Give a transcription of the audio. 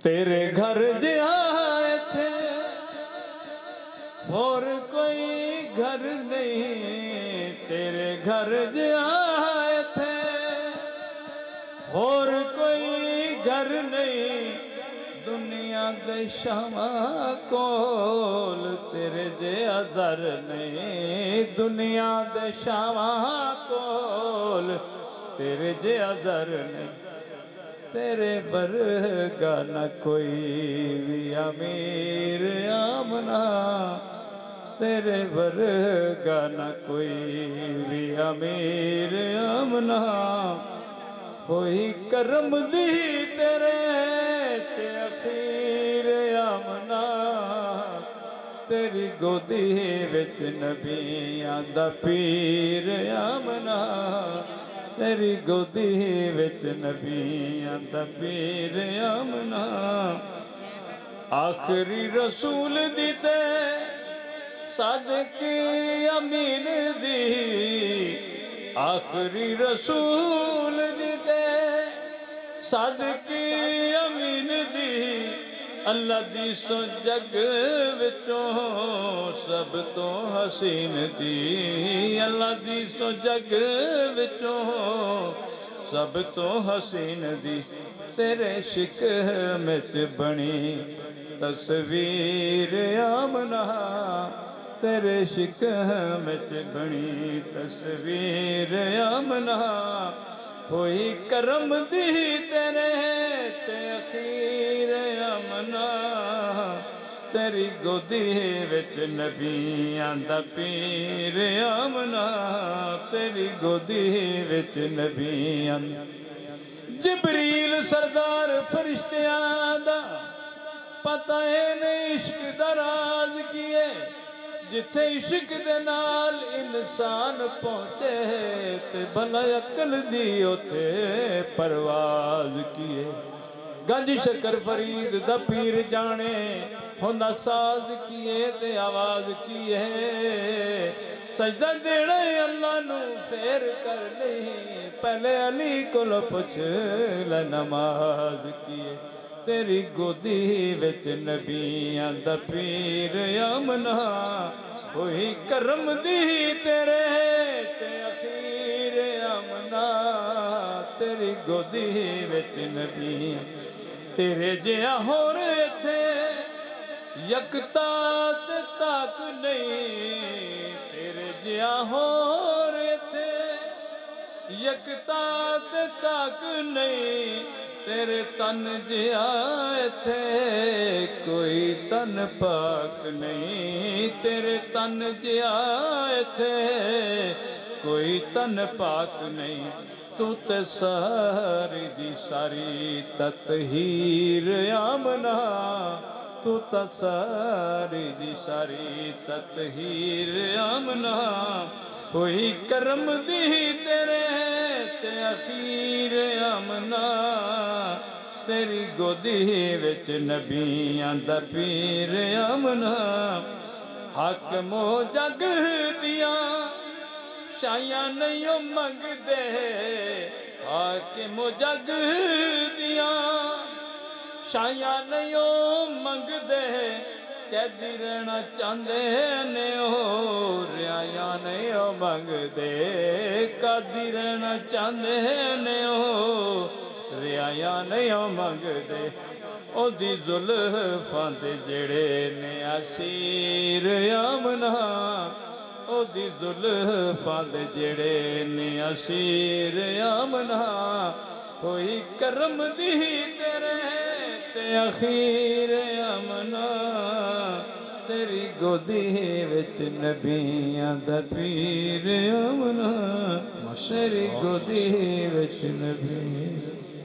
तेरे घर जिया थे और कोई घर नहीं, तेरे घर जिया थे और कोई घर नहीं, दुनिया दे शामा कोल तेरे जिया दर नहीं, दुनिया दे शामा कोल तेरे जिया दर नहीं। तेरे वर्गा न कोई भी अमीर आमना, तेरे वर्गा न कोई भी अमीर आमना, कोई करम दी तेरे ते अखीर आमना, तेरी गोदी विच नबियां दा पीर आमना, तेरी गोदी विच नबियां दा पीर आमना। आखिरी रसूल दी ते सदके अमीन दी, आखिरी रसूल दी ते सदके अमीन दी, अल्लाह दी सो जग विचों सब तो हसीन दी, अल्लाह दी सो जग विचों सब तो हसीन दी। तेरे शिकम च बनी तस्वीर आमना, तेरे शिकम च बनी तस्वीर आमना, कोई करम दी तेरे ते अखीर आमना, तेरी गोदी विच नबियां दा पीर आमना, तेरी गोदी विच नबियां। जिबरील सरदार फरिश्तियां दा पता है ने इश्क दा राज किए, जिथे इश्क दे नाल इंसान पहुंचे ते भला अकल दी उथे परवाज किए। गंज शकर फरीद दा पीर जाने होंदा साज किए ते आवाज किए, सजदा देना अल्लाह नू फेर कर नहीं, पहले अली कोल पुछ ले नमाज किए। तेरी गोदी विच नबियां दा पीर आमना, कोई करम दी तेरे ते अखीर आमना, तेरी गोदी विच नबियां। तेरे जिया होर इत्थे यकता ते ताक नहीं, तेरे जिया होर इत्थे यकता ते ताक नहीं, तेरे तन जिया इत्थे कोई तन पाक नहीं, तेरे तन जिया इत्थे कोई तन पाक नहीं। तू ते सारी दी सारी ततहीर आमना, तू ते सारी दी सारी ततहीर आमना, कोई करम दी तेरे ते अखीर आमना, तेरी गोदी विच नबियां दा पीर आमना। हाकमो जग दियां शायां नहीं मंगदे, हाकमो जग दियां शायां नहीं मंगदे, कैदी रहना चाहते ने रियाया नहीं मंगदे, कादी रहना चाहते ने रियाया नहीं मंगदे। ओदी जुल्फां दे जेड़े ने असीर आमना, ओदी जुल्फां दे जेड़े ने असीर आमना, कोई करम दी तेरे ते अखीर आमना, तेरी गोदी विच नबियां दा पीर आमना, तेरी गोदी विच नबियां।